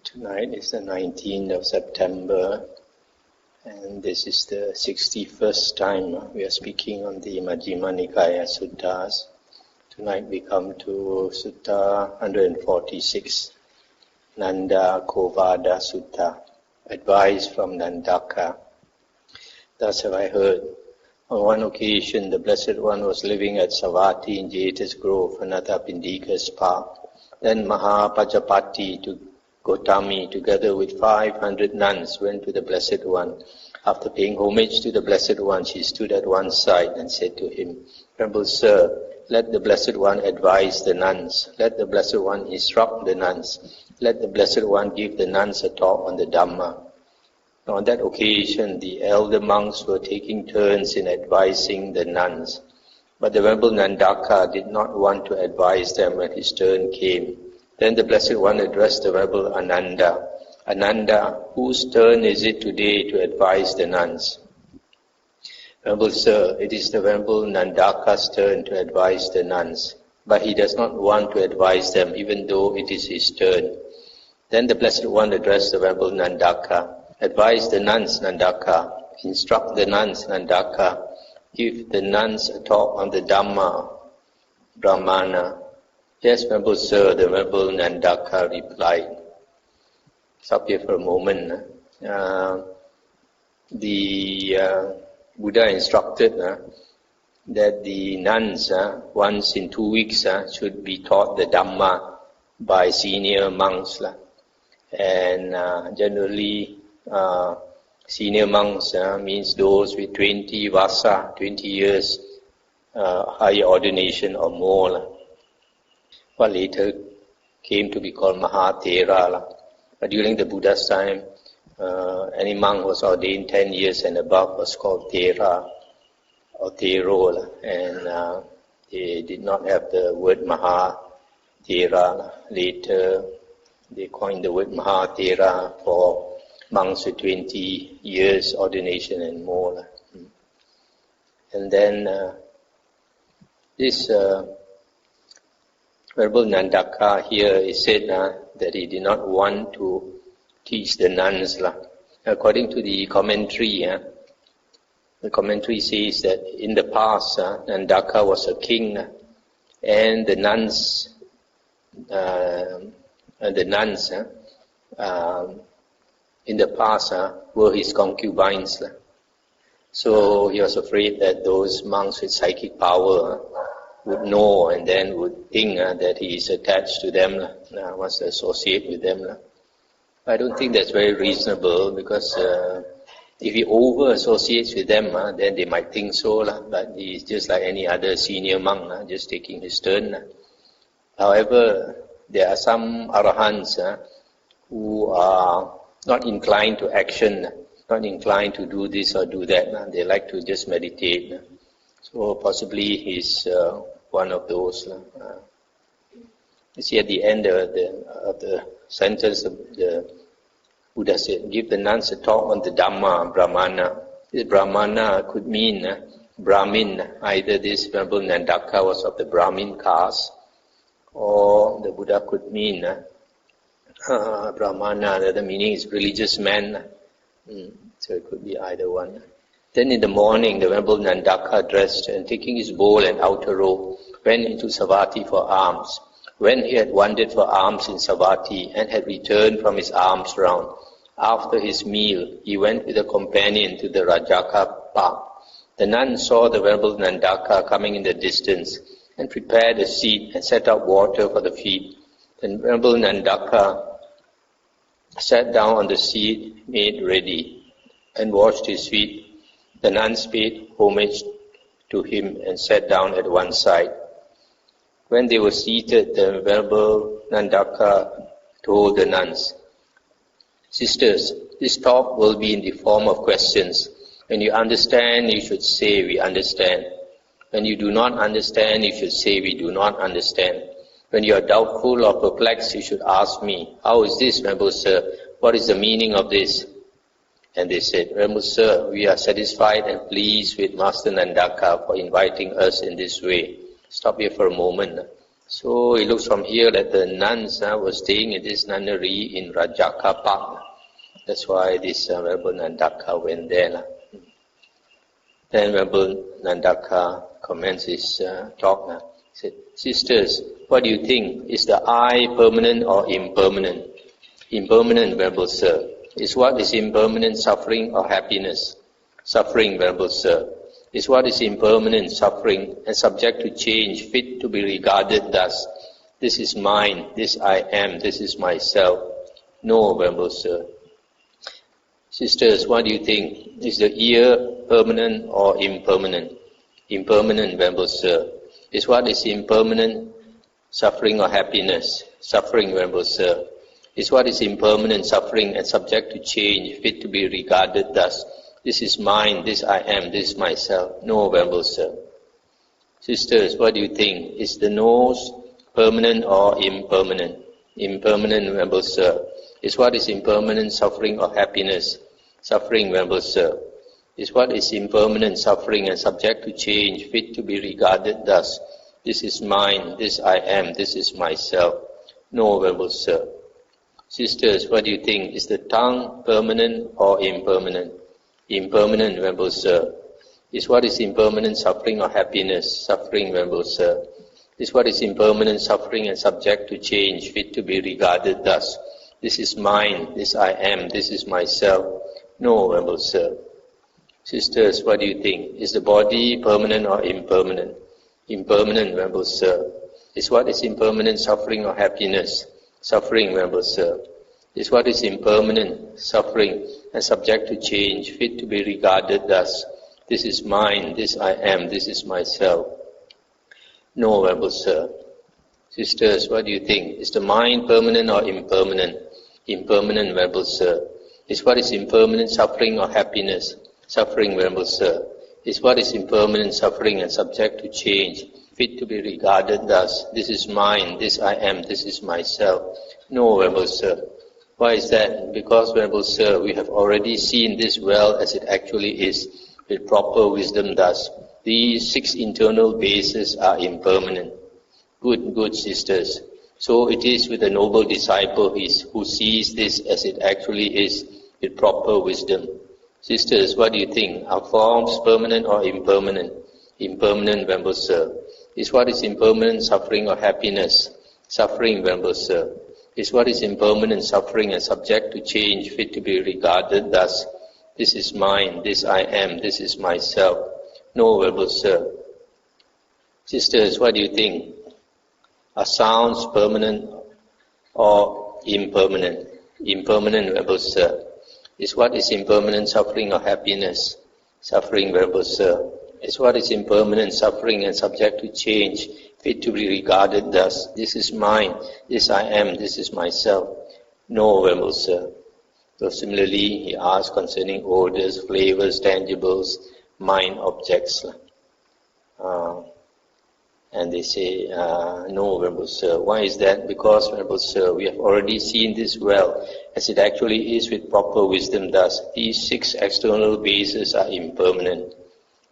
Tonight is the 19th of September, and this is the 61st time we are speaking on the Majjhima Nikāya Suttas. Tonight we come to Sutta 146, Nandakovada Sutta, advice from Nandaka. Thus have I heard. On one occasion, the Blessed One was living at Savatthi in Jeta's Grove, Anathapindika's park. Then Mahapajapati to Gotami, together with 500 nuns, went to the Blessed One. After paying homage to the Blessed One, she stood at one side and said to him, "Venerable Sir, let the Blessed One advise the nuns. Let the Blessed One instruct the nuns. Let the Blessed One give the nuns a talk on the Dhamma." On that occasion, the elder monks were taking turns in advising the nuns. But the Venerable Nandaka did not want to advise them when his turn came. Then the Blessed One addressed the Venerable Ananda. "Ananda, whose turn is it today to advise the nuns?" "Venerable Sir, it is the Venerable Nandaka's turn to advise the nuns, but he does not want to advise them even though it is his turn." Then the Blessed One addressed the Venerable Nandaka. "Advise the nuns, Nandaka. Instruct the nuns, Nandaka. Give the nuns a talk on the Dhamma, Brahmana." "Yes, Venerable Sir," the Venerable Nandaka replied. Stop here for a moment. The Buddha instructed that the nuns once in 2 weeks should be taught the Dhamma by senior monks. And generally, senior monks means those with 20 vasa, 20 years higher ordination or more. What later came to be called Mahathera. But during the Buddha's time, any monk who was ordained 10 years and above was called Thera or Thero, and they did not have the word Mahathera. Later, they coined the word Mahathera for monks with 20 years ordination and more. And then this Venerable Nandaka here is said that he did not want to teach the nuns. According to the commentary, the commentary says that in the past, Nandaka was a king, and the nuns, in the past were his concubines. So he was afraid that those monks with psychic power would know and then would think that he is attached to them, wants to associate with them. I don't think that's very reasonable, because if he over-associates with them, then they might think so, but he is just like any other senior monk, just taking his turn. However, there are some arahants who are not inclined to action, not inclined to do this or do that. They like to just meditate. So possibly he's one of those. You see, at the end of the sentence, the Buddha said, "Give the nuns a talk on the Dhamma, Brahmana." This Brahmana could mean Brahmin. Either this Venerable Nandaka was of the Brahmin caste, or the Buddha could mean Brahmana. The meaning is religious man. So it could be either one. Then in the morning, the Venerable Nandaka dressed and, taking his bowl and outer robe, went into Savatthi for alms. When he had wandered for alms in Savatthi and had returned from his alms round, after his meal, he went with a companion to the Rajaka park. The nun saw the Venerable Nandaka coming in the distance and prepared a seat and set up water for the feet. Then Venerable Nandaka sat down on the seat made ready and washed his feet. The nuns paid homage to him and sat down at one side. When they were seated, the Venerable Nandaka told the nuns, "Sisters, this talk will be in the form of questions. When you understand, you should say, 'We understand.' When you do not understand, you should say, 'We do not understand.' When you are doubtful or perplexed, you should ask me, 'How is this, Venerable Sir? What is the meaning of this?' And they said, 'Venerable Sir, we are satisfied and pleased with Master Nandaka for inviting us in this way.'" Stop here for a moment. So it looks from here that the nuns were staying in this nunnery in Rajaka Park. That's why this Venerable Nandaka went there. Then Venerable Nandaka comments his talk. He said, "Sisters, what do you think? Is the I permanent or impermanent?" "Impermanent, Venerable Sir." "Is what is impermanent suffering or happiness?" "Suffering, Venerable Sir." "Is what is impermanent suffering and subject to change fit to be regarded thus? This is mine, this I am, this is myself." "No, Venerable Sir." "Sisters, what do you think? Is the ear permanent or impermanent?" "Impermanent, Venerable Sir." "Is what is impermanent suffering or happiness?" "Suffering, Venerable Sir." "Is what is impermanent suffering and subject to change fit to be regarded thus? This is mine, this I am, this is myself." "No, Venerable Sir." "Sisters, what do you think? Is the nose permanent or impermanent?" "Impermanent, Venerable Sir." "Is what is impermanent suffering or happiness?" "Suffering, Venerable Sir." "Is what is impermanent suffering and subject to change fit to be regarded thus? This is mine, this I am, this is myself." "No, Venerable Sir." "Sisters, what do you think? Is the tongue permanent or impermanent?" "Impermanent, Venerable Sir." "Is what is impermanent suffering or happiness?" "Suffering, Venerable Sir." "Is what is impermanent suffering and subject to change fit to be regarded thus? This is mine, this I am, this is myself." "No, Venerable Sir." "Sisters, what do you think? Is the body permanent or impermanent?" "Impermanent, Venerable Sir." "Is what is impermanent suffering or happiness?" "Suffering, Venerable Sir." "Is what is impermanent suffering and subject to change fit to be regarded thus? This is mine, this I am, this is myself." "No, Venerable Sir." "Sisters, what do you think? Is the mind permanent or impermanent?" "Impermanent, Venerable Sir." "Is what is impermanent suffering or happiness?" "Suffering, Venerable Sir." "Is what is impermanent suffering and subject to change fit to be regarded thus? This is mine, this I am, this is myself." "No, Venerable Sir." "Why is that?" "Because, Venerable Sir, we have already seen this well as it actually is, with proper wisdom thus. These 6 internal bases are impermanent." Good sisters. So it is with a noble disciple who sees this as it actually is, with proper wisdom. Sisters, what do you think? Are forms permanent or impermanent? Impermanent, Venerable Sir. Is what is impermanent suffering or happiness? Suffering, Venerable Sir. Is what is impermanent suffering and subject to change fit to be regarded thus? This is mine, this I am, this is myself. No, Venerable Sir. Sisters, what do you think? Are sounds permanent or impermanent? Impermanent, Venerable Sir. Is what is impermanent suffering or happiness? Suffering, Venerable Sir. Is what is impermanent suffering and subject to change fit to be regarded thus? This is mine, this I am, this is myself. No, Venerable Sir. So similarly, he asks concerning odors, flavors, tangibles, mind objects. And they say, no, Venerable Sir. Why is that? Because, Venerable Sir, we have already seen this well, as it actually is with proper wisdom thus. These 6 external bases are impermanent.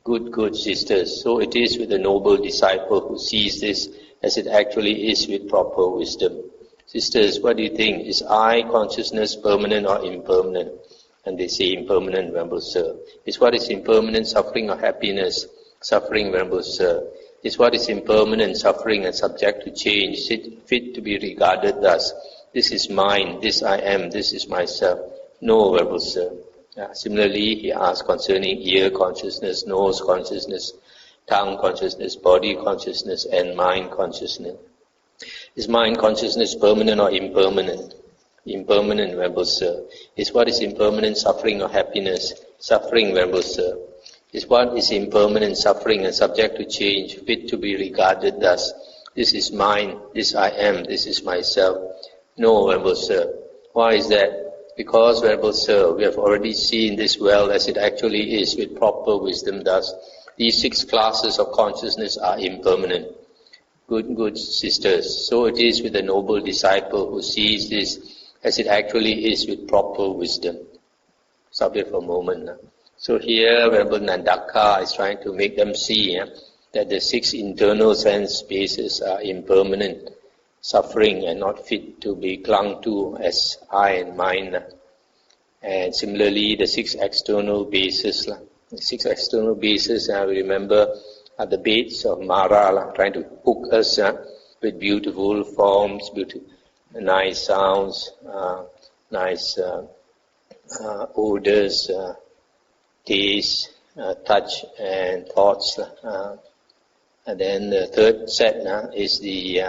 Good sisters. So it is with a noble disciple who sees this as it actually is with proper wisdom. Sisters, what do you think? Is I consciousness permanent or impermanent? And they say impermanent, Venerable Sir. Is what is impermanent suffering or happiness? Suffering, Venerable Sir. Is what is impermanent suffering and subject to change fit to be regarded thus? This is mine, this I am, this is myself. No, Venerable Sir. Similarly, he asks concerning ear consciousness, nose consciousness, tongue consciousness, body consciousness, and mind consciousness. Is mind consciousness permanent or impermanent? Impermanent, Venerable Sir. Is what is impermanent suffering or happiness? Suffering, Venerable Sir. Is what is impermanent suffering and subject to change fit to be regarded thus? This is mine, this I am, this is myself. No, Venerable Sir. Why is that? Because, Venerable Sir, we have already seen this well as it actually is with proper wisdom thus. These 6 classes of consciousness are impermanent. Good sisters. So it is with a noble disciple who sees this as it actually is with proper wisdom. Stop here for a moment. So here, Venerable Nandaka is trying to make them see that the 6 internal sense bases are impermanent, suffering and not fit to be clung to as I and mine. And similarly, the 6 external bases. The 6 external bases, we remember, are the baits of Mara, trying to hook us with beautiful forms, nice sounds, nice odors, taste, touch and thoughts. And then the third set is the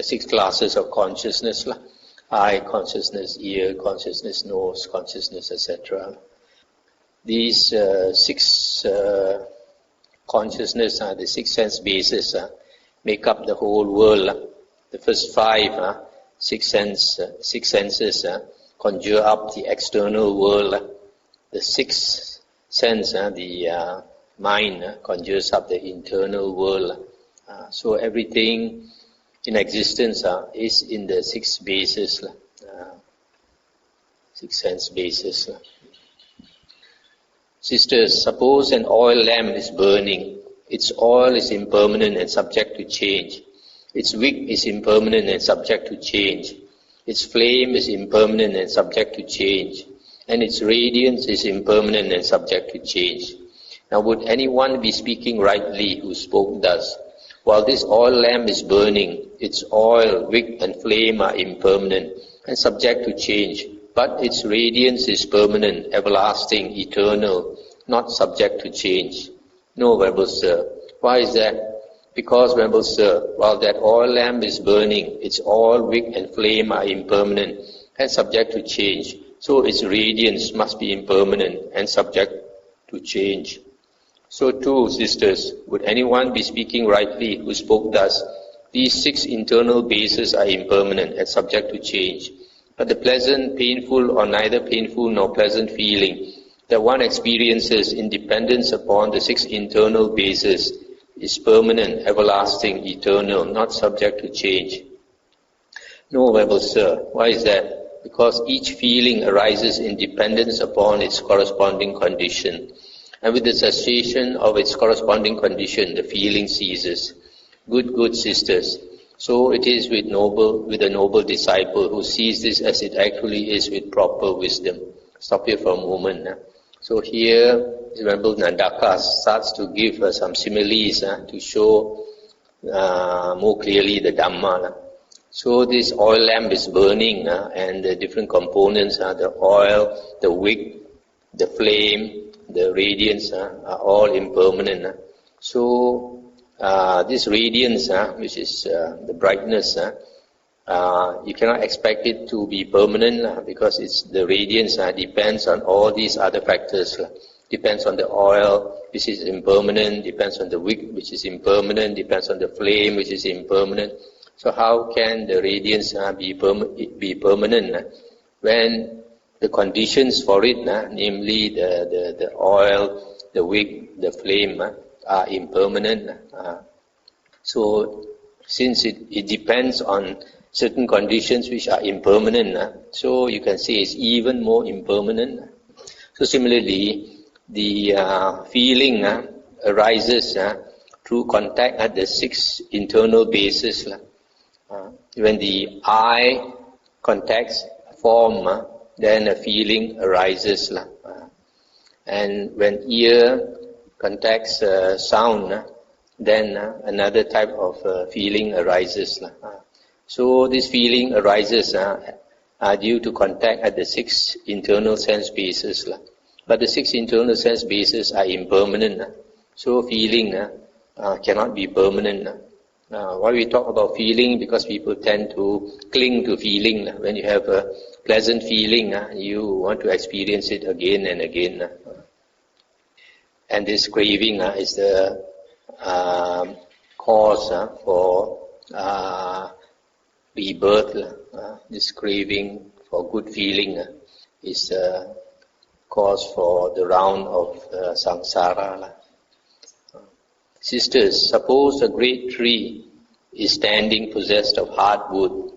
6 classes of consciousness. Eye consciousness, ear consciousness, nose consciousness, etc. These 6 consciousness, the 6 sense bases, make up the whole world. The first 5, 6 senses, conjure up the external world. The 6th sense, the mind, conjures up the internal world. So everything in existence is in the 6 bases, 6 sense bases. Sisters, suppose an oil lamp is burning. Its oil is impermanent and subject to change. Its wick is impermanent and subject to change. Its flame is impermanent and subject to change. And its radiance is impermanent and subject to change. Now, would anyone be speaking rightly who spoke thus? While this oil lamp is burning, its oil, wick and flame are impermanent and subject to change, but its radiance is permanent, everlasting, eternal, not subject to change. No, Venerable Sir. Why is that? Because, Venerable Sir, while that oil lamp is burning, its oil, wick and flame are impermanent and subject to change, so its radiance must be impermanent and subject to change. So too, sisters, would anyone be speaking rightly who spoke thus? These 6 internal bases are impermanent and subject to change. But the pleasant, painful, or neither painful nor pleasant feeling that one experiences in dependence upon the 6 internal bases is permanent, everlasting, eternal, not subject to change. No, Venerable Sir. Why is that? Because each feeling arises in dependence upon its corresponding condition. And with the cessation of its corresponding condition, the feeling ceases. Good sisters. So it is with a noble disciple who sees this as it actually is with proper wisdom. Stop here for a moment. So here, Venerable Nandaka starts to give some similes to show more clearly the Dhamma. So this oil lamp is burning and the different components, the oil, the wick, the flame, the radiance are all impermanent. So this radiance, which is the brightness, you cannot expect it to be permanent because it's the radiance depends on all these other factors. Depends on the oil, which is impermanent, depends on the wick, which is impermanent, depends on the flame, which is impermanent. So how can the radiance be permanent when the conditions for it, namely the oil, the wick, the flame, are impermanent? So since it depends on certain conditions which are impermanent, so you can say it's even more impermanent. So similarly, the feeling arises through contact at the 6 internal bases. When the eye contacts form, then a feeling arises. And when ear contacts sound, then another type of feeling arises. So this feeling arises due to contact at the 6 internal sense bases. But the 6 internal sense bases are impermanent. So feeling cannot be permanent. Why we talk about feeling? Because people tend to cling to feeling. When you have a pleasant feeling, you want to experience it again and again. And this craving is the cause for rebirth. This craving for good feeling is the cause for the round of samsara. Sisters, suppose a great tree is standing possessed of hard wood.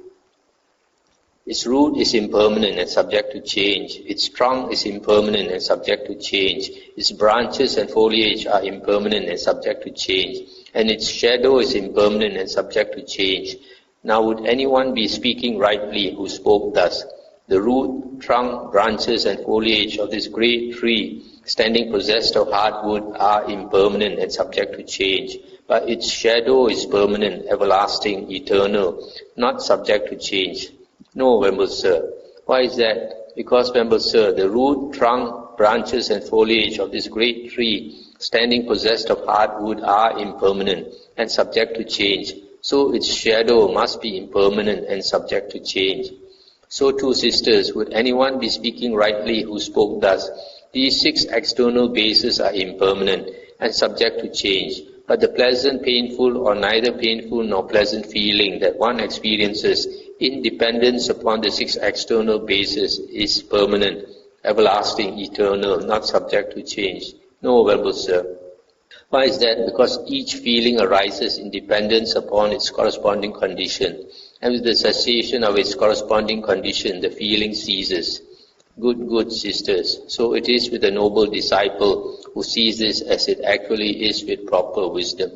Its root is impermanent and subject to change. Its trunk is impermanent and subject to change. Its branches and foliage are impermanent and subject to change. And its shadow is impermanent and subject to change. Now would anyone be speaking rightly who spoke thus? The root, trunk, branches and foliage of this great tree, standing possessed of hard wood, are impermanent and subject to change. But its shadow is permanent, everlasting, eternal, not subject to change. No, Venerable Sir. Why is that? Because, Venerable Sir, the root, trunk, branches and foliage of this great tree, standing possessed of hard wood, are impermanent and subject to change. So its shadow must be impermanent and subject to change. So too, sisters, would anyone be speaking rightly who spoke thus? These 6 external bases are impermanent and subject to change. But the pleasant, painful, or neither painful nor pleasant feeling that one experiences in dependence upon the 6 external bases is permanent, everlasting, eternal, not subject to change. No, Venerable Sir. Why is that? Because each feeling arises in dependence upon its corresponding condition, and with the cessation of its corresponding condition, the feeling ceases. Good sisters. So it is with the noble disciple who sees this as it actually is with proper wisdom.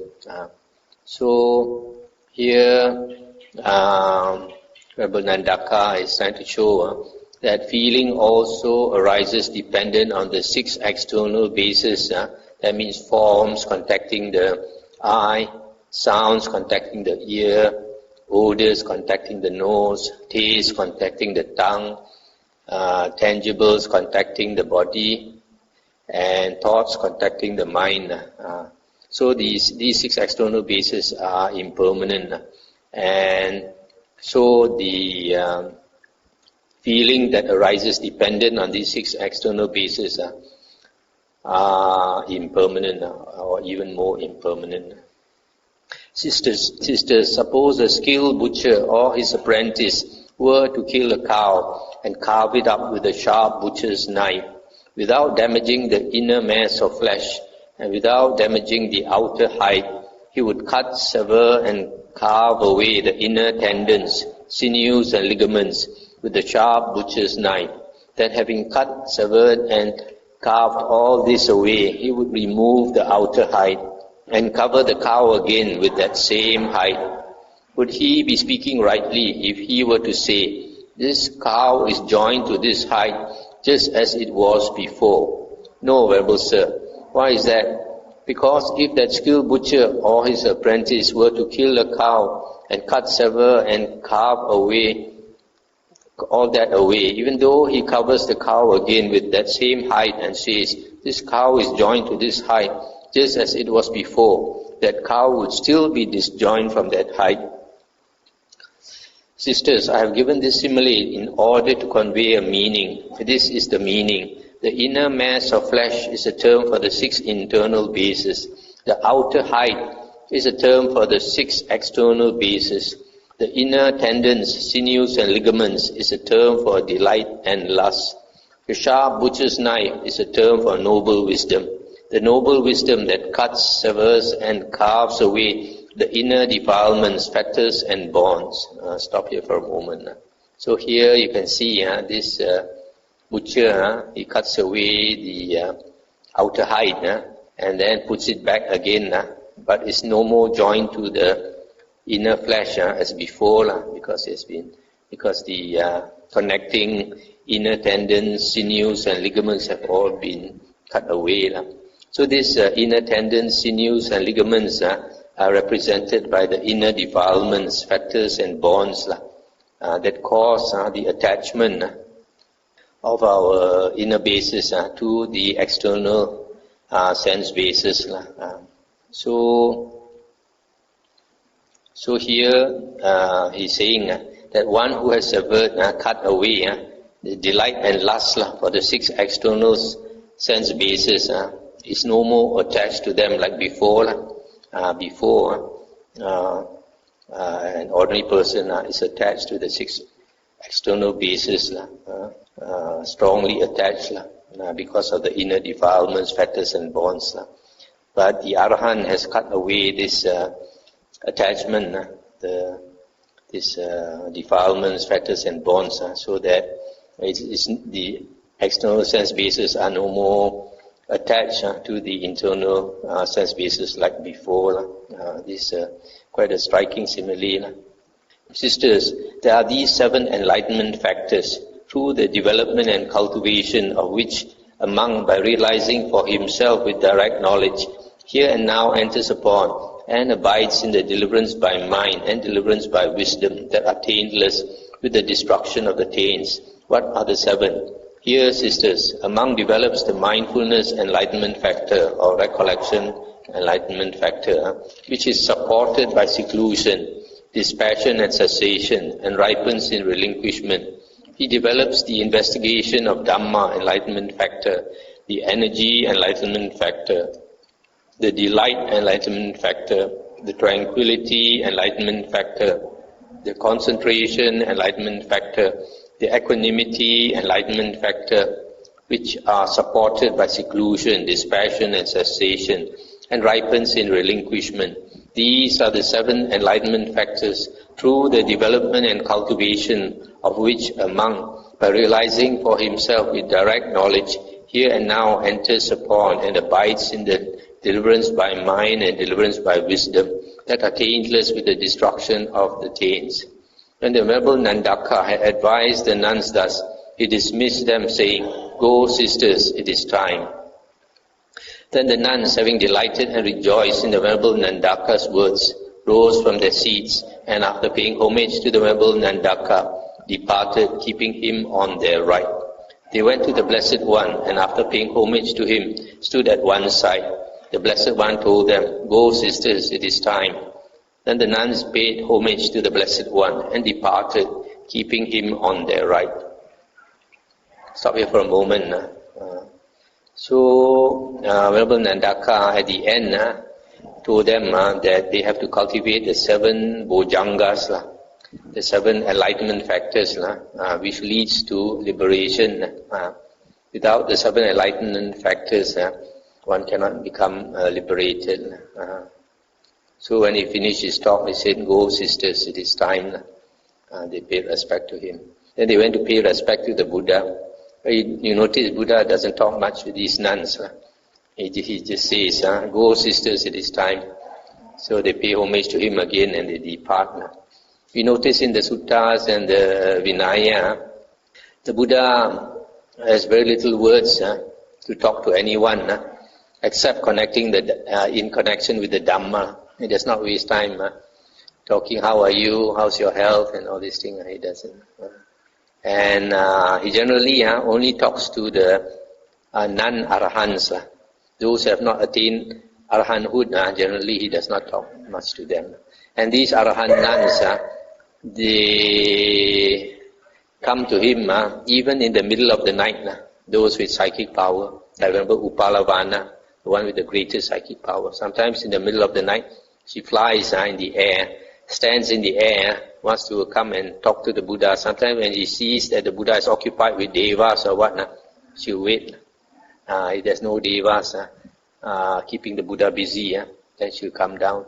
So here, Rabbi Nandaka is trying to show that feeling also arises dependent on the 6 external bases. That means forms contacting the eye, sounds contacting the ear, odors contacting the nose, taste contacting the tongue, tangibles contacting the body, and thoughts contacting the mind. So these 6 external bases are impermanent, and so the feeling that arises dependent on these 6 external bases are impermanent, or even more impermanent. Sisters, suppose a skilled butcher or his apprentice were to kill a cow and carve it up with a sharp butcher's knife, without damaging the inner mass of flesh and without damaging the outer hide. He would cut, sever and carve away the inner tendons, sinews and ligaments with the sharp butcher's knife. Then, having cut, severed and carved all this away, he would remove the outer hide and cover the cow again with that same hide. Would he be speaking rightly if he were to say, this cow is joined to this hide just as it was before? No, Venerable Sir. Why is that? Because if that skilled butcher or his apprentice were to kill a cow and cut, sever and carve away all that away, even though he covers the cow again with that same hide and says, this cow is joined to this hide just as it was before, that cow would still be disjoined from that hide. Sisters, I have given this simile in order to convey a meaning. This is the meaning. The inner mass of flesh is a term for the 6 internal bases. The outer hide is a term for the 6 external bases. The inner tendons, sinews and ligaments is a term for delight and lust. The sharp butcher's knife is a term for noble wisdom. The noble wisdom that cuts, severs and carves away the inner defilements, fetters and bonds. Stop here for a moment. So here you can see this butcher, he cuts away the outer hide and then puts it back again, but it's no more joined to the inner flesh as before, because the connecting inner tendons, sinews and ligaments have all been cut away. So these inner tendons, sinews and ligaments are represented by the inner defilements, fetters and bonds that cause the attachment of our inner bases to the external sense bases. So here he's saying that one who has severed, cut away the delight and lust for the 6 external sense bases is no more attached to them like before. An ordinary person is attached to the 6 external bases, strongly attached because of the inner defilements, fetters and bonds. But the Arahant has cut away this attachment, the his defilements, fetters and bonds, so that the external sense bases are no more attached to the internal sense bases like before. This is quite a striking simile. Sisters, there are these 7 enlightenment factors, through the development and cultivation of which a monk, by realizing for himself with direct knowledge, here and now enters upon and abides in the deliverance by mind and deliverance by wisdom that are taintless with the destruction of the taints. What are the 7? Here, sisters, a monk develops the mindfulness enlightenment factor or recollection enlightenment factor, which is supported by seclusion, dispassion and cessation, and ripens in relinquishment. He develops the investigation of Dhamma enlightenment factor, the energy enlightenment factor, the delight enlightenment factor, the tranquility enlightenment factor, the concentration enlightenment factor, the equanimity enlightenment factor, which are supported by seclusion, dispassion and cessation, and ripens in relinquishment. These are the 7 enlightenment factors, through the development and cultivation of which a monk, by realizing for himself with direct knowledge, here and now enters upon and abides in the deliverance by mind and deliverance by wisdom that are taintless with the destruction of the taints. When the Venerable Nandaka had advised the nuns thus, he dismissed them, saying, "Go, sisters, it is time." Then the nuns, having delighted and rejoiced in the Venerable Nandaka's words, rose from their seats, and after paying homage to the Venerable Nandaka, departed, keeping him on their right. They went to the Blessed One, and after paying homage to him, stood at one side. The Blessed One told them, "Go, sisters, it is time." Then the nuns paid homage to the Blessed One and departed, keeping him on their right. Stop here for a moment. Venerable Nandaka at the end told them that they have to cultivate the 7 bojangas, the 7 enlightenment factors, which leads to liberation. Without the 7 enlightenment factors, one cannot become liberated. So when he finished his talk, he said, "Go, sisters, it is time." They paid respect to him. Then they went to pay respect to the Buddha. You notice Buddha doesn't talk much with these nuns. He just says, "Go, sisters, it is time." So they pay homage to him again and they depart. We notice in the suttas and the Vinaya, the Buddha has very little words to talk to anyone except connecting in connection with the Dhamma. He does not waste time talking, "How are you? How's your health?" and all these things. He doesn't. And he generally only talks to the non-arahants. Those who have not attained arahanthood, generally he does not talk much to them. And these arahant nuns, they come to him even in the middle of the night. Those with psychic power. I remember Upalavana, the one with the greatest psychic power. Sometimes in the middle of the night, she flies in the air, stands in the air, wants to come and talk to the Buddha. Sometimes when she sees that the Buddha is occupied with devas or what, she'll wait. If there's no devas keeping the Buddha busy, then she'll come down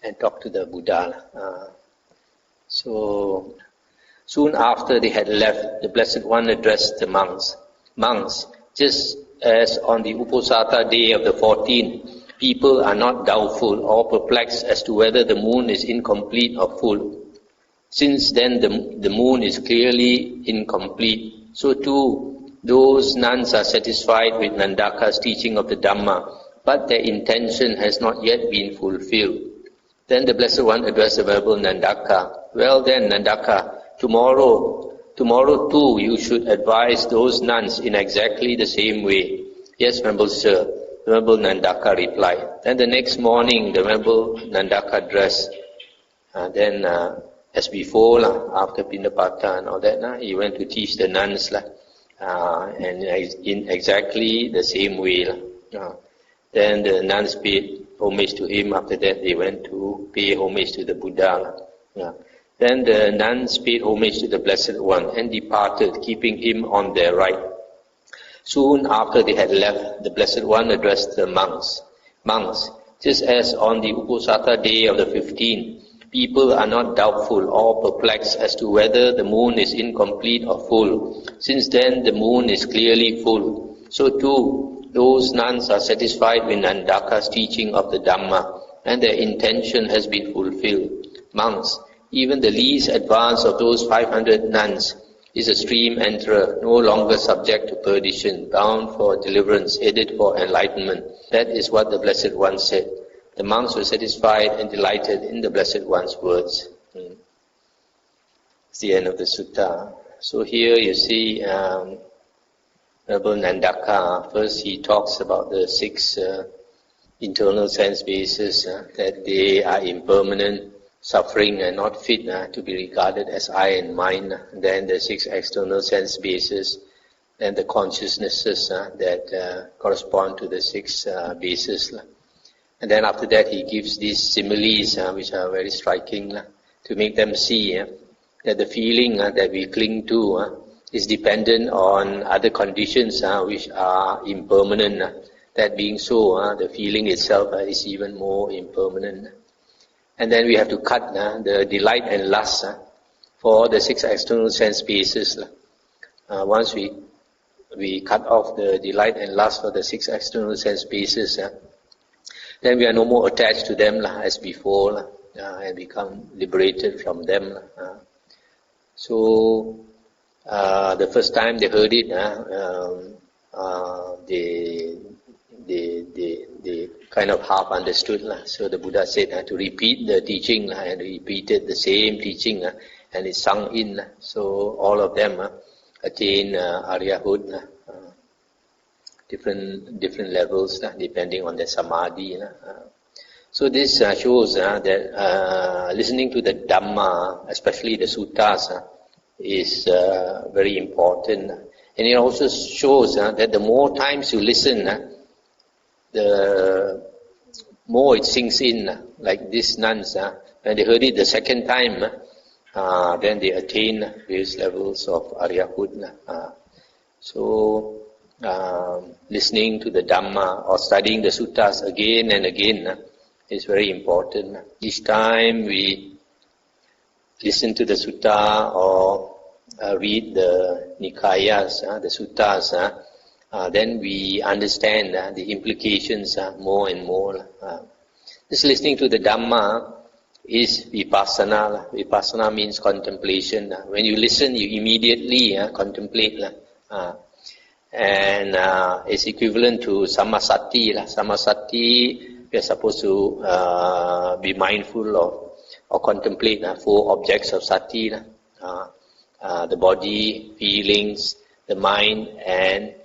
and talk to the Buddha. So soon after they had left, the Blessed One addressed the monks. "Monks, just as on the Uposatha day of the 14th, people are not doubtful or perplexed as to whether the moon is incomplete or full. Since then the moon is clearly incomplete, so too those nuns are satisfied with Nandaka's teaching of the Dhamma, but their intention has not yet been fulfilled." Then the Blessed One addressed the Venerable Nandaka. "Well then, Nandaka, tomorrow too you should advise those nuns in exactly the same way." "Yes, Venerable Sir," the Venerable Nandaka replied. Then the next morning the Venerable Nandaka dressed. Then as before, after Pindapata and all that, he went to teach the nuns and in exactly the same way. Then the nuns paid homage to him. After that they went to pay homage to the Buddha. Then the nuns paid homage to the Blessed One and departed, keeping him on their right. Soon after they had left, the Blessed One addressed the monks. "Monks, just as on the Uposatha day of the 15th, People are not doubtful or perplexed as to whether the moon is incomplete or full. Since then the moon is clearly full. So too, those nuns are satisfied with Nandaka's teaching of the Dhamma, and their intention has been fulfilled. Monks, even the least advanced of those 500 nuns, is a stream enterer, no longer subject to perdition, bound for deliverance, headed for enlightenment. That is what the Blessed One said. The monks were satisfied and delighted in the Blessed One's words. It's the end of the sutta. So here you see Venerable Nandaka. First he talks about the 6 internal sense bases, that they are impermanent, suffering and not fit to be regarded as I and mine. Then the 6 external sense bases, then the consciousnesses that correspond to the 6 bases. And then after that he gives these similes which are very striking to make them see that the feeling that we cling to is dependent on other conditions which are impermanent. That being so, the feeling itself is even more impermanent. And then we have to cut the delight and lust for the 6 external sense bases. Once we cut off the delight and lust for the 6 external sense bases, then we are no more attached to them as before, and become liberated from them. So the first time they heard it, they kind of half understood. So the Buddha said to repeat the teaching, and repeated the same teaching, and it sunk in. So all of them attain Aryahood, different levels depending on their samadhi. So this shows that listening to the Dhamma, especially the suttas, is very important. And it also shows that the more times you listen, the more it sinks in. Like these nuns, when they heard it the second time, then they attain various levels of Aryahood. So listening to the Dhamma or studying the suttas again and again is very important. Each time we listen to the sutta or read the Nikāyas, the suttas, then we understand the implications more and more. Just listening to the Dhamma is vipassana. Vipassana means contemplation. When you listen, you immediately contemplate. And it's equivalent to samasati. Samasati, we are supposed to be mindful of or contemplate 4 objects of sati. The body, feelings, the mind, and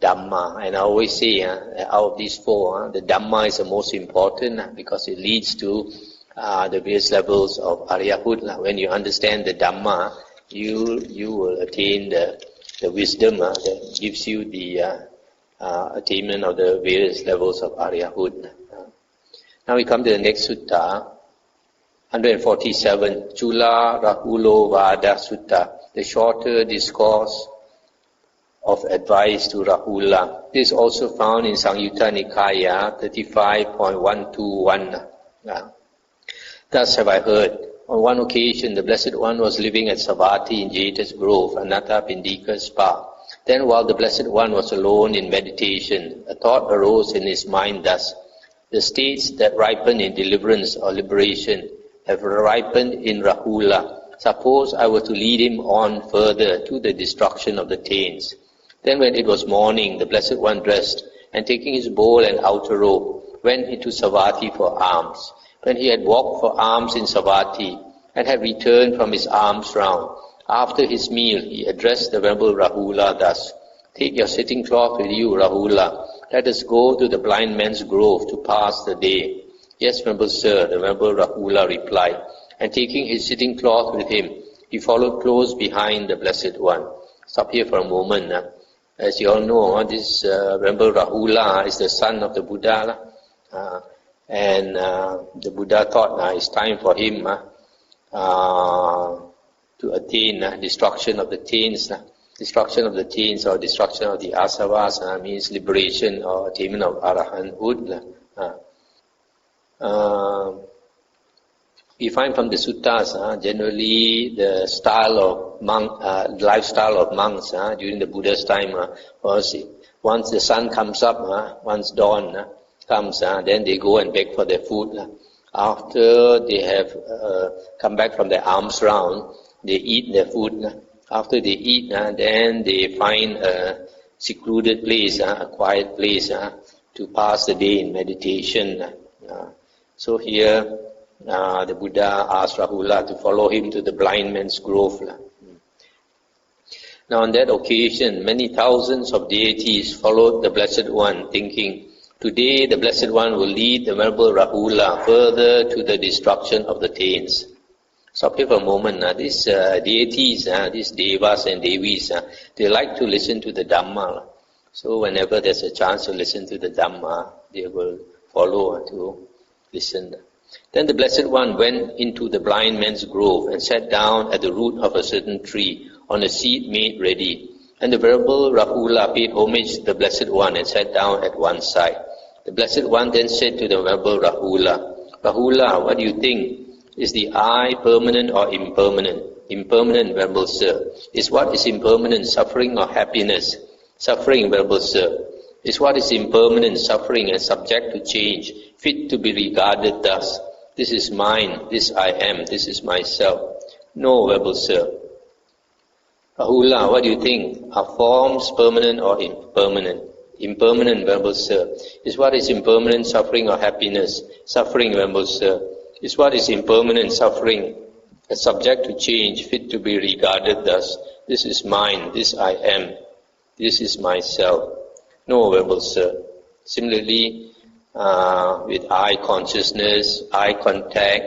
Dhamma. And I always say, out of these 4, the Dhamma is the most important because it leads to the various levels of Aryahood. When you understand the Dhamma, you will attain the wisdom that gives you the attainment of the various levels of Aryahood. Now we come to the next sutta, 147, Cularahulovada Sutta, the shorter discourse of advice to Rahula. This is also found in Samyutta Nikāya 35.121. Thus have I heard. On one occasion, the Blessed One was living at Savatthi in Jeta's Grove, Anathapindika's spa. Then while the Blessed One was alone in meditation, a thought arose in his mind thus: the states that ripen in deliverance or liberation have ripened in Rahula. Suppose I were to lead him on further to the destruction of the taints. Then when it was morning, the Blessed One dressed, and taking his bowl and outer robe, went into Savatthi for alms. When he had walked for alms in Savatthi, and had returned from his alms round, after his meal he addressed the Venerable Rahula thus: Take your sitting cloth with you, Rahula. Let us go to the blind man's grove to pass the day. Yes, Venerable Sir, the Venerable Rahula replied, and taking his sitting cloth with him, he followed close behind the Blessed One. Stop here for a moment. As you all know, this Venerable Rahula is the son of the Buddha. And the Buddha thought it's time for him to attain destruction of the taints. Destruction of the taints or destruction of the asavas means liberation or attainment of arahanthood. We find from the suttas, generally the style of lifestyle of monks during the Buddha's time was once the sun comes up, once dawn comes, then they go and beg for their food. After they have come back from their alms round, they eat their food. After they eat, then they find a secluded place, a quiet place to pass the day in meditation. So here, the Buddha asked Rahula to follow him to the blind man's grove. Now on that occasion, many thousands of deities followed the Blessed One, thinking, today the Blessed One will lead the Venerable Rahula further to the destruction of the taints. Stop here for a moment. These deities, these devas and devis, they like to listen to the Dhamma. So whenever there's a chance to listen to the Dhamma, they will follow to listen. Then the Blessed One went into the blind man's grove and sat down at the root of a certain tree on a seat made ready. And the Venerable Rahula paid homage to the Blessed One and sat down at one side. The Blessed One then said to the Venerable Rahula, Rahula, what do you think? Is the I permanent or impermanent? Impermanent, Venerable Sir. Is what is impermanent suffering or happiness? Suffering, Venerable Sir. Is what is impermanent suffering and subject to change, fit to be regarded thus? This is mine, this I am, this is myself. No, Venerable Sir. Rahula, what do you think? Are forms permanent or impermanent? Impermanent, Venerable Sir. Is what is impermanent suffering or happiness? Suffering, Venerable Sir. Is what is impermanent suffering and subject to change, fit to be regarded thus? This is mine, this I am, this is myself. No, Venerable Sir. Similarly, with eye consciousness, eye contact,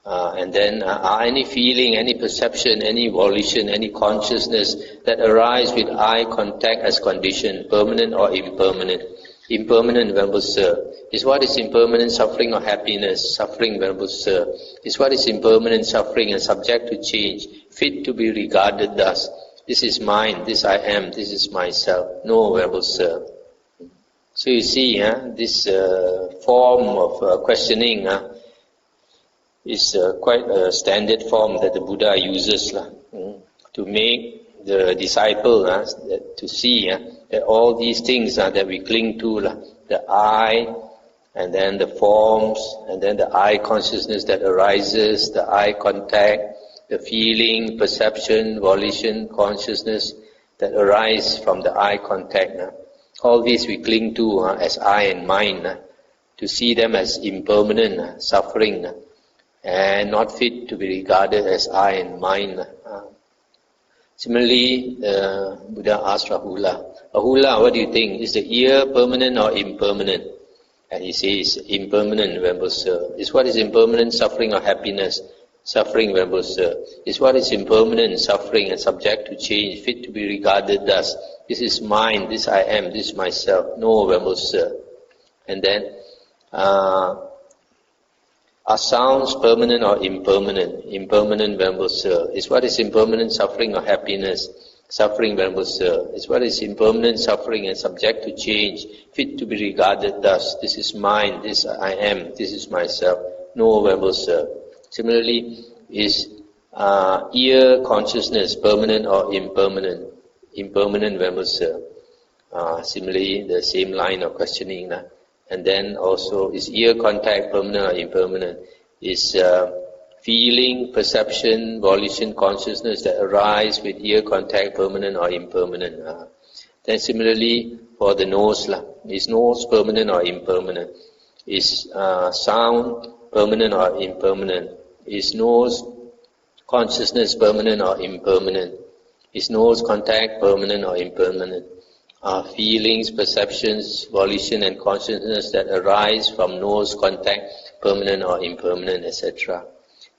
and then any feeling, any perception, any volition, any consciousness that arise with eye contact as condition, permanent or impermanent. Impermanent, Venerable Sir. Is what is impermanent suffering or happiness? Suffering, Venerable Sir. Is what is impermanent suffering and subject to change, fit to be regarded thus? This is mine, this I am, this is myself. No, Venerable Sir. So you see, this form of questioning is quite a standard form that the Buddha uses to make the disciple to see that all these things that we cling to, the I, and then the forms, and then the I consciousness that arises, the eye contact, the feeling, perception, volition, consciousness that arise from the eye contact. All these we cling to as I and mine, to see them as impermanent, suffering, and not fit to be regarded as I and mine. Similarly, Buddha asked Rahula, Rahula, what do you think? Is the ear permanent or impermanent? And he says, impermanent, Venerable Sir. Is what is impermanent suffering or happiness? Suffering, Venerable Sir. Is what is impermanent suffering and subject to change, fit to be regarded thus? This is mine, this I am, this is myself. No, Venerable Sir. And then, are sounds permanent or impermanent? Impermanent, Venerable Sir. Is what is impermanent suffering or happiness? Suffering, Venerable Sir. Is what is impermanent suffering and subject to change, fit to be regarded thus? This is mine, this I am, this is myself. No, Venerable Sir. Similarly, is ear consciousness permanent or impermanent? Impermanent, Venerable Sir. Similarly, the same line of questioning. And then also, is ear contact permanent or impermanent? Is feeling, perception, volition, consciousness that arise with ear contact permanent or impermanent? Then similarly, for the nose, is nose permanent or impermanent? Is sound permanent or impermanent? Is nose consciousness permanent or impermanent? Is nose contact permanent or impermanent? Are feelings, perceptions, volition and consciousness that arise from nose contact permanent or impermanent, etc.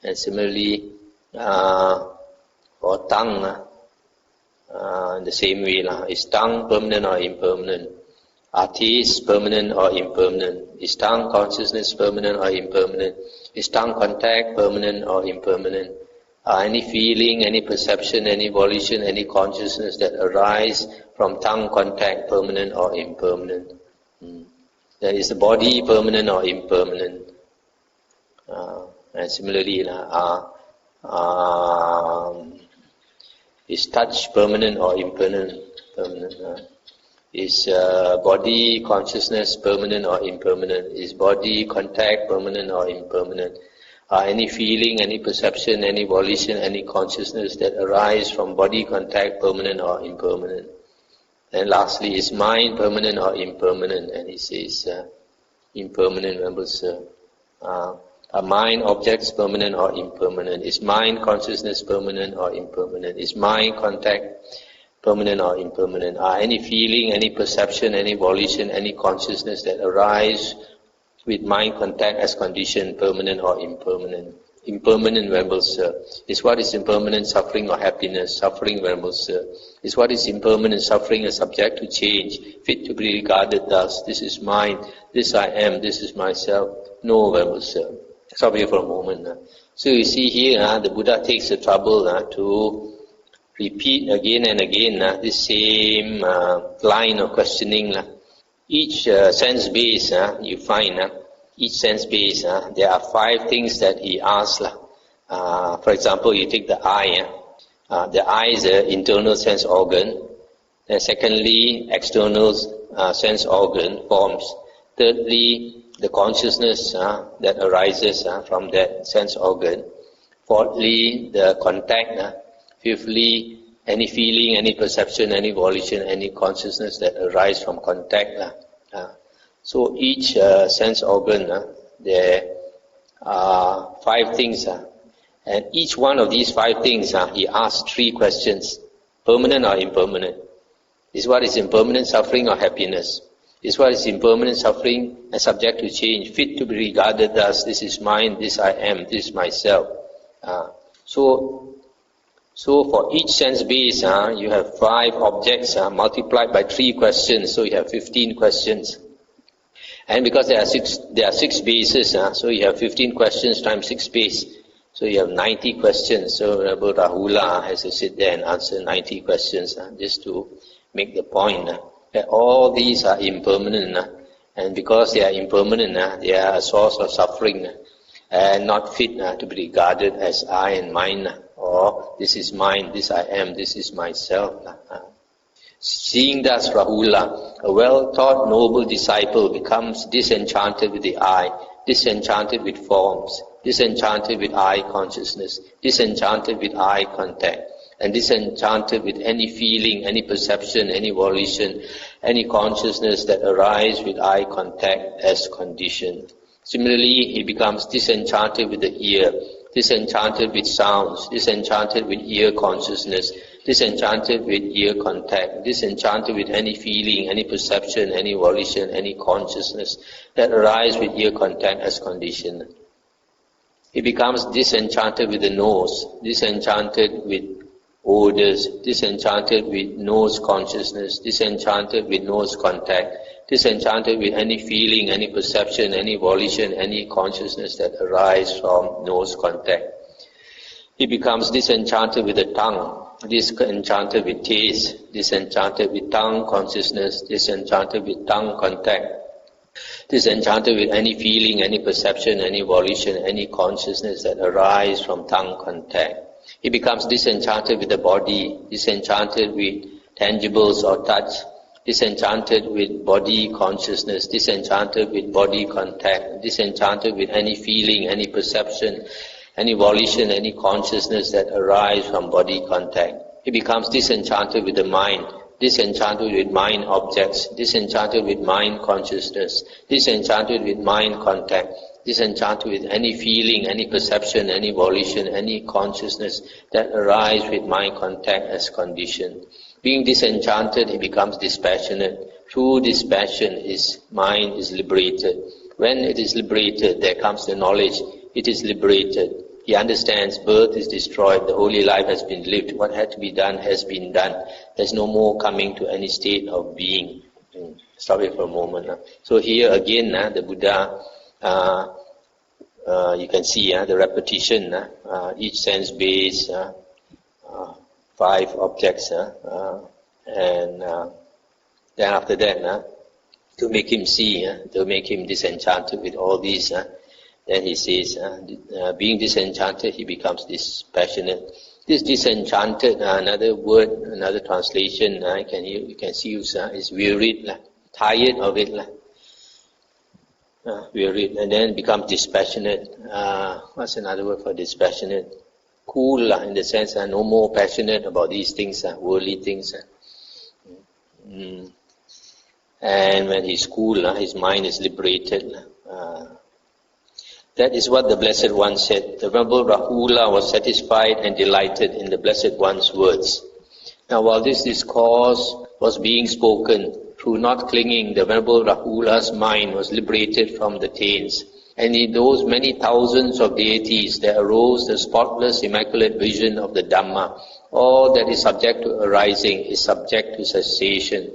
And similarly, for tongue, in the same way, is tongue permanent or impermanent? Are taste permanent or impermanent? Is tongue consciousness permanent or impermanent? Is tongue contact permanent or impermanent? Any feeling, any perception, any volition, any consciousness that arise from tongue contact permanent or impermanent? Is the body permanent or impermanent? And similarly, is touch permanent or impermanent? Is body consciousness permanent or impermanent? Is body contact permanent or impermanent? Any feeling, any perception, any volition, any consciousness that arise from body contact permanent or impermanent? And lastly, is mind permanent or impermanent? And he says, impermanent, remember, sir. Are mind objects permanent or impermanent? Is mind consciousness permanent or impermanent? Is mind contact permanent or impermanent? Are any feeling, any perception, any volition, any consciousness that arise with mind contact as condition permanent or impermanent? Impermanent, venerable sir. Is what is impermanent suffering or happiness? Suffering, venerable sir. Is what is impermanent suffering and subject to change, fit to be regarded thus? This is mine, this I am, this is myself. No, venerable sir. Stop here for a moment. So you see here, the Buddha takes the trouble to repeat again and again this same line of questioning. Each sense base, you find, each sense base, there are 5 things that he asks. For example, you take the eye. The eye is an internal sense organ. Then secondly, external sense organ forms. Thirdly, the consciousness that arises from that sense organ. Fourthly, the contact. Fifthly, any feeling, any perception, any volition, any consciousness that arise from contact. So each sense organ, there are 5 things. And each one of these 5 things, he asks 3 questions. Permanent or impermanent? Is what is impermanent suffering or happiness? Is what is impermanent suffering and subject to change, fit to be regarded thus? This is mine, this I am, this is myself. So for each sense base, you have 5 objects multiplied by 3 questions, so you have 15 questions. And because there are 6 bases, so you have 15 questions times 6 base, so you have 90 questions. So Rahul has to sit there and answer 90 questions, just to make the point that all these are impermanent, and because they are impermanent, they are a source of suffering, and not fit to be regarded as I and mine, or this is mine, this I am, this is myself. Seeing thus, Rahul, a well-taught noble disciple becomes disenchanted with the I, disenchanted with forms, disenchanted with I consciousness, disenchanted with I contact, and disenchanted with any feeling, any perception, any volition, any consciousness that arise with eye contact as condition. Similarly, he becomes disenchanted with the ear, disenchanted with sounds, disenchanted with ear consciousness, disenchanted with ear contact, disenchanted with any feeling, any perception, any volition, any consciousness that arise with ear contact as condition. He becomes disenchanted with the nose, disenchanted with odors, disenchanted with nose consciousness, disenchanted with nose contact, disenchanted with any feeling, any perception, any volition, any consciousness that arise from nose contact. He becomes disenchanted with the tongue, disenchanted with taste, disenchanted with tongue consciousness, disenchanted with tongue contact, disenchanted with any feeling, any perception, any volition, any consciousness that arise from tongue contact. He becomes disenchanted with the body, disenchanted with tangibles or touch, disenchanted with body consciousness, disenchanted with body contact, disenchanted with any feeling, any perception, any volition, any consciousness that arise from body contact. He becomes disenchanted with the mind, disenchanted with mind objects, disenchanted with mind consciousness, disenchanted with mind contact, disenchanted with any feeling, any perception, any volition, any consciousness that arise with mind contact as condition. Being disenchanted, he becomes dispassionate. Through dispassion, his mind is liberated. When it is liberated, there comes the knowledge, it is liberated. He understands birth is destroyed, the holy life has been lived, what had to be done has been done. There's no more coming to any state of being. Stop it for a moment. So here again, the Buddha, you can see the repetition, each sense base, 5 objects, and then after that, to make him see, to make him disenchanted with all these, Then he says, being disenchanted, he becomes dispassionate. This disenchanted, another word, another translation, you can see is wearied, tired of it, wearied, and then becomes dispassionate. What's another word for dispassionate? Cool, in the sense, no more passionate about these things, worldly things. And when he's cool, his mind is liberated. That is what the Blessed One said. The Venerable Rahula was satisfied and delighted in the Blessed One's words. Now, while this discourse was being spoken, through not clinging, the Venerable Rahula's mind was liberated from the taints. And in those many thousands of deities, there arose the spotless, immaculate vision of the Dhamma. All that is subject to arising is subject to cessation.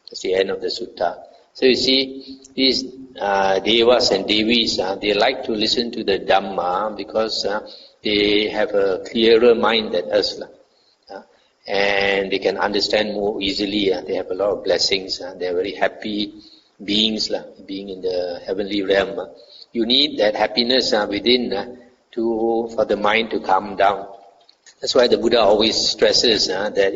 That's the end of the sutta. So you see, these devas and devis, they like to listen to the Dhamma because they have a clearer mind than us. And they can understand more easily. They have a lot of blessings. They are very happy beings, being in the heavenly realm. You need that happiness within for the mind to calm down. That's why the Buddha always stresses that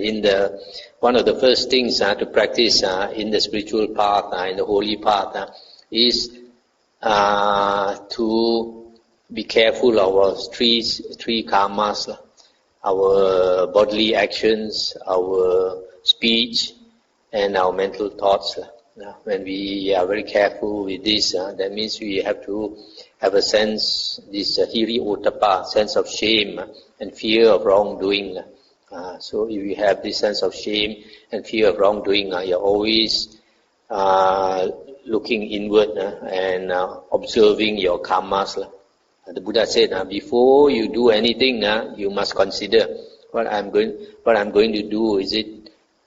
one of the first things to practice in the spiritual path, in the holy path, is to be careful of our three karmas, our bodily actions, our speech, and our mental thoughts. When we are very careful with this, that means we have to have a sense, this hiri ottappa, sense of shame and fear of wrongdoing. So if you have this sense of shame and fear of wrongdoing, you're always looking inward and observing your karmas. The Buddha said, before you do anything, you must consider what I'm going to do. Is it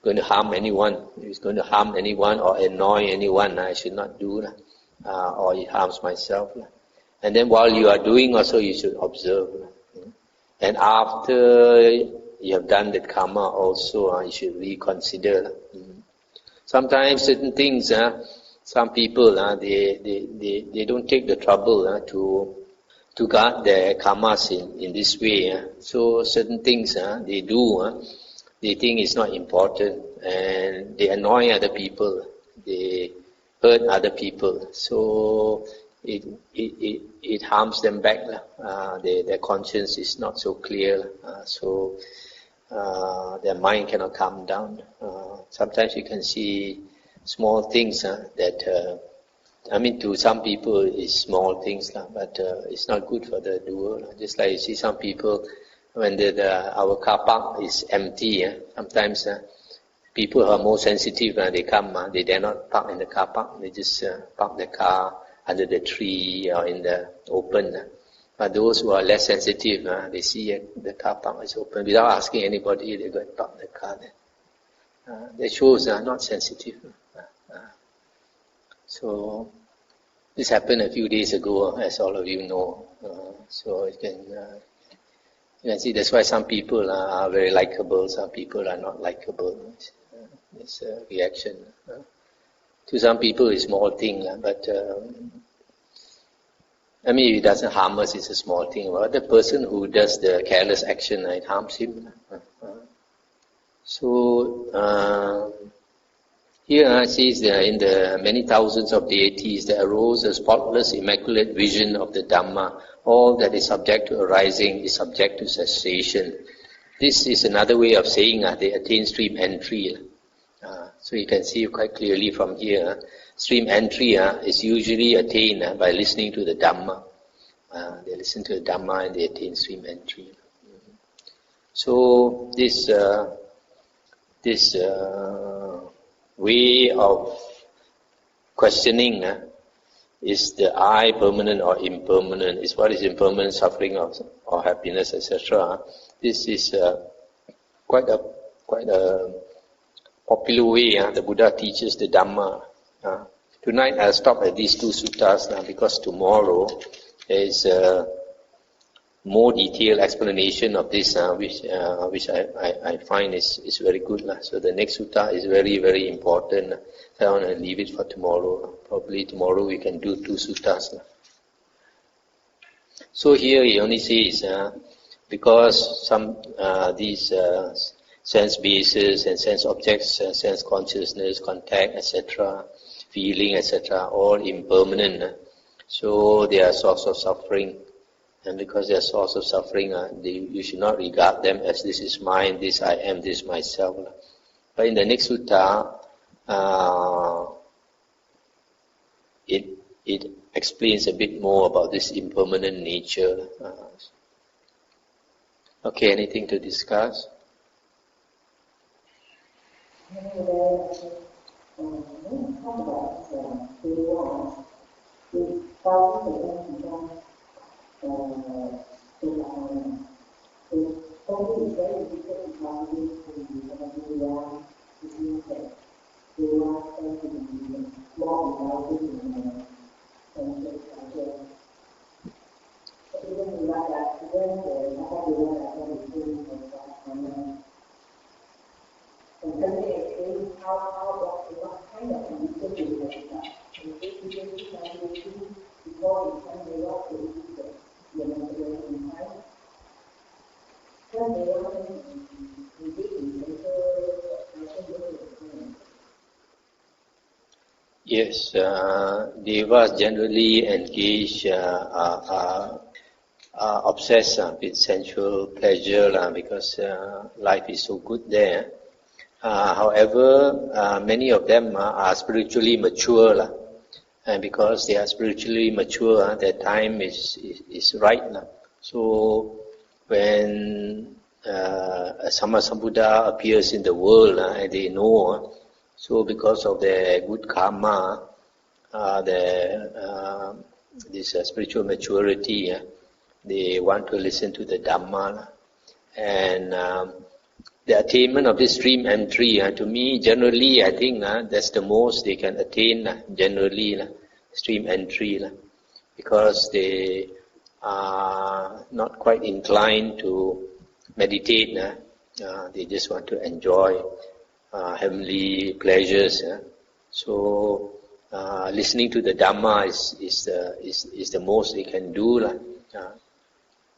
going to harm anyone? If it's going to harm anyone or annoy anyone, I should not do, or it harms myself. And then while you are doing also, you should observe. And after you have done that karma also, you should reconsider. Sometimes certain things, some people, they don't take the trouble to guard their karmas in this way. So certain things they do, they think it's not important, and they annoy other people, they hurt other people. So it harms them back. Their conscience is not so clear, so their mind cannot calm down. Sometimes you can see small things that, to some people it's small things, but it's not good for the doer. Just like you see some people, when our car park is empty, sometimes people who are more sensitive, they come, they dare not park in the car park, they just park the car under the tree or in the open. But those who are less sensitive, they see the car park is open without asking anybody, they go and park the car there. That shows they are not sensitive. So this happened a few days ago, as all of you know. So you can see that's why some people are very likable, some people are not likable. It's a reaction. To some people it's a small thing, but if it doesn't harm us, it's a small thing. But the person who does the careless action, it harms him. So here it says in the many thousands of deities there arose a spotless, immaculate vision of the Dhamma. All that is subject to arising is subject to cessation. This is another way of saying they attain stream entry. So you can see quite clearly from here, stream entry is usually attained by listening to the Dhamma. They listen to the Dhamma and they attain stream entry. So this way of questioning is the I permanent or impermanent? Is what is impermanent, suffering or happiness, etc. This is quite a popular way the Buddha teaches the Dhamma. Tonight I'll stop at these two suttas because tomorrow there is a more detailed explanation of this, which I find is very good. So the next sutta is very, very important. So I want to leave it for tomorrow. Probably tomorrow we can do two suttas. So here he only says, because some these sense bases and sense objects, sense consciousness, contact, etc., feeling, etc., all impermanent. So they are source of suffering. And because they are source of suffering, you should not regard them as this is mine, this I am, this myself. But in the next sutta, it explains a bit more about this impermanent nature. Okay, anything to discuss? Yes, devas generally engage, are obsessed with sensual pleasure because life is so good there. However, many of them are spiritually mature, and because they are spiritually mature, their time is right. So when a Sammasambuddha appears in the world, and they know, so because of their good karma, this spiritual maturity, they want to listen to the Dhamma, and the attainment of this stream entry, to me, generally, I think that's the most they can attain, generally, stream entry, because they are not quite inclined to meditate. They just want to enjoy heavenly pleasures. So listening to the Dhamma is the most they can do.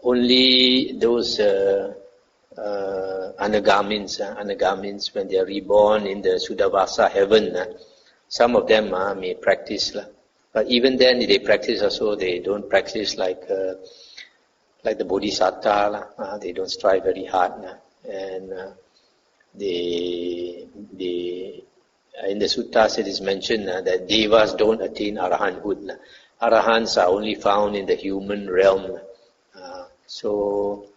Only those anagamins, when they are reborn in the Suddhavasa heaven, some of them may practice. But even then, they practice also, they don't practice like the Bodhisattva. They don't strive very hard. And they in the suttas it is mentioned that devas don't attain arahanthood. Arahants are only found in the human realm. So,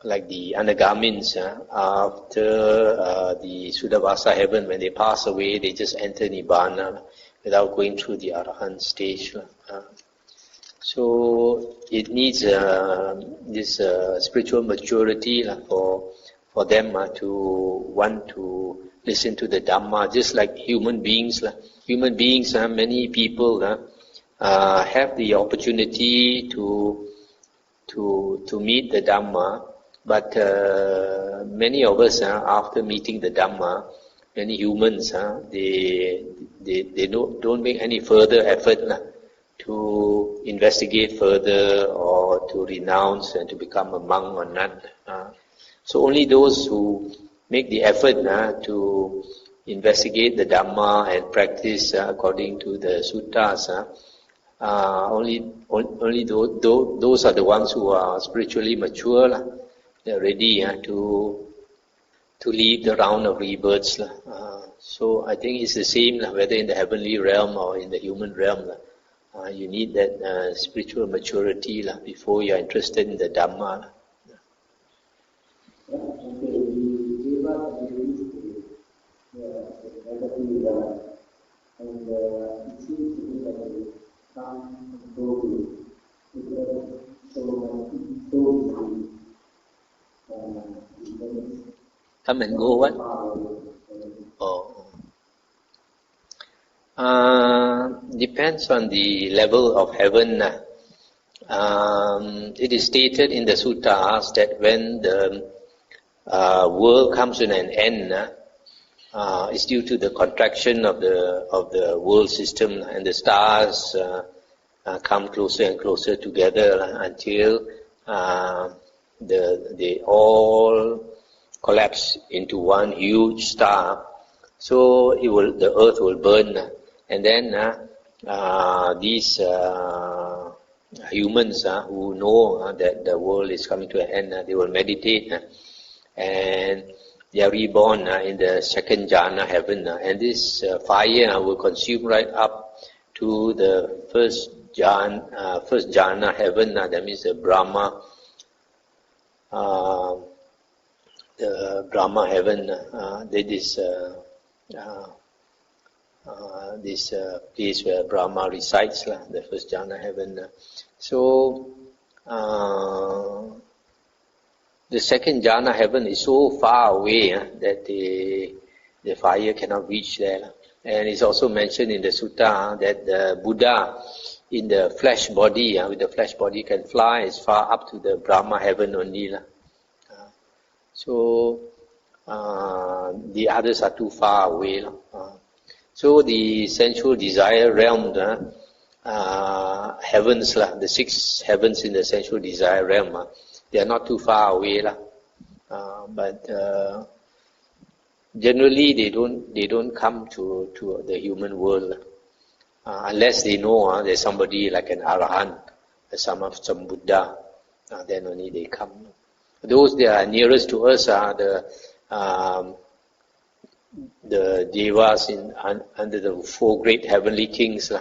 like the anagamins, after the Suddhavasa heaven, when they pass away, they just enter Nibbana without going through the Arahant stage. So it needs this spiritual maturity for them to want to listen to the Dhamma, just like human beings. Human beings, many people have the opportunity to meet the Dhamma, but many of us, after meeting the Dhamma, many humans, they don't make any further effort to investigate further or to renounce and to become a monk or nun. So only those who make the effort to investigate the Dhamma and practice according to the suttas, only those are the ones who are spiritually mature. They're ready to lead the round of rebirths. So I think it's the same whether in the heavenly realm or in the human realm. You need that spiritual maturity before you are interested in the Dhamma. Come and go what? Depends on the level of heaven. It is stated in the suttas that when the world comes to an end, it's due to the contraction of the world system, and the stars come closer and closer together until they all collapse into one huge star. So the earth will burn, and then these humans who know that the world is coming to an end, they will meditate, and they are reborn in the second jhana heaven, and this fire will consume right up to the first jhana heaven. That means the Brahma heaven. This place where Brahma resides, the first jhana heaven. So the second jhana heaven is so far away that the fire cannot reach there. And it's also mentioned in the sutta that the Buddha in the flesh body, with the flesh body, can fly as far up to the Brahma heaven only. So the others are too far away. So the sensual desire realm, heavens, the 6 heavens in the sensual desire realm, they are not too far away. But generally they don't come to the human world unless they know there's somebody like an Arahant, some Buddha, then only they come. Those that are nearest to us are the devas under the 4 great heavenly kings,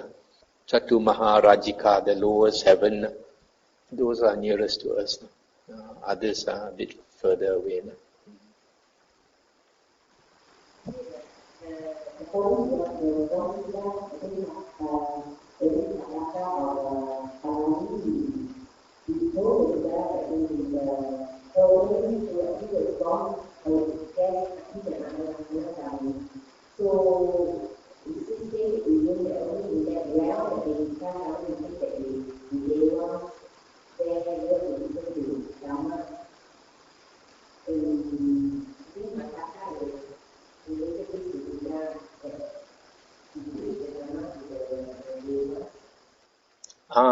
Chatu Maharajika, the lowest heaven. Those are nearest to us. Others are a bit further away.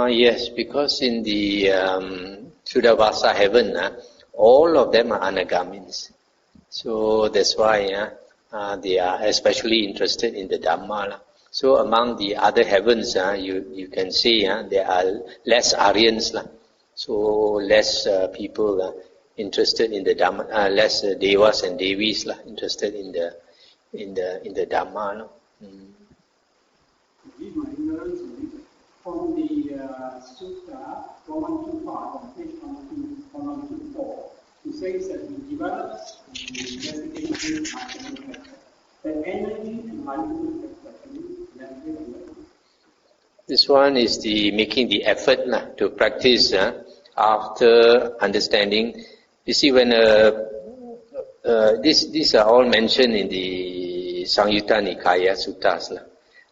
Yes, because in the Sudavasa heaven, all of them are anagamins. So that's why they are especially interested in the Dhamma. So among the other heavens, you can say there are less Aryans. So less people interested in the Dhamma, less devas and devis interested in the Dhamma. From the Sutta 112, on page 124, it says that he develops the investigation the energy and mindfulness factor. This one is the making the effort to practice after understanding. You see, when these are all mentioned in the Samyutta Nikāya suttas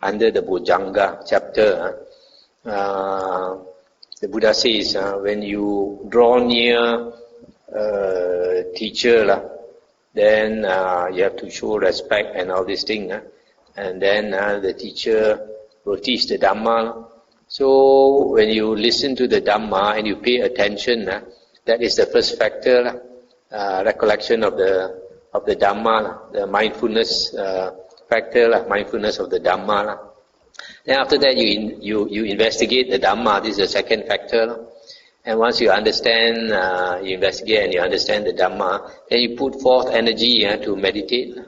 under the Bojjhanga chapter. The Buddha says, when you draw near a teacher, then you have to show respect and all these things. And then the teacher will teach the Dhamma. So when you listen to the Dhamma and you pay attention, that is the first factor, recollection of the Dhamma, the mindfulness factor, mindfulness of the Dhamma. Then after that you investigate the Dhamma, this is the second factor. And once you understand, you investigate and you understand the Dhamma, then you put forth energy to meditate.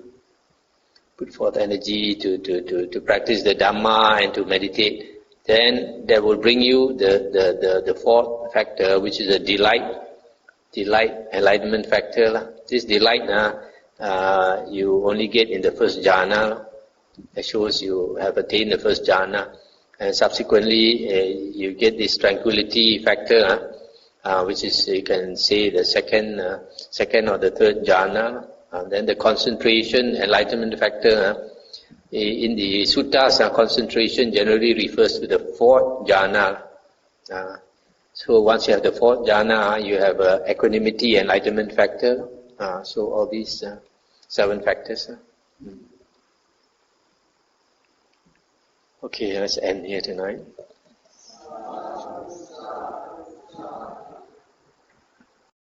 Put forth energy to practice the Dhamma and to meditate. Then that will bring you the fourth factor, which is a delight, enlightenment factor. This delight you only get in the first jhana. That shows you have attained the first jhana, and subsequently you get this tranquility factor, which is, you can say, the second or the third jhana. Then the concentration, enlightenment factor. In the suttas, concentration generally refers to the fourth jhana. So once you have the fourth jhana, you have equanimity, enlightenment factor. So all these 7 factors. Okay, let's end here tonight.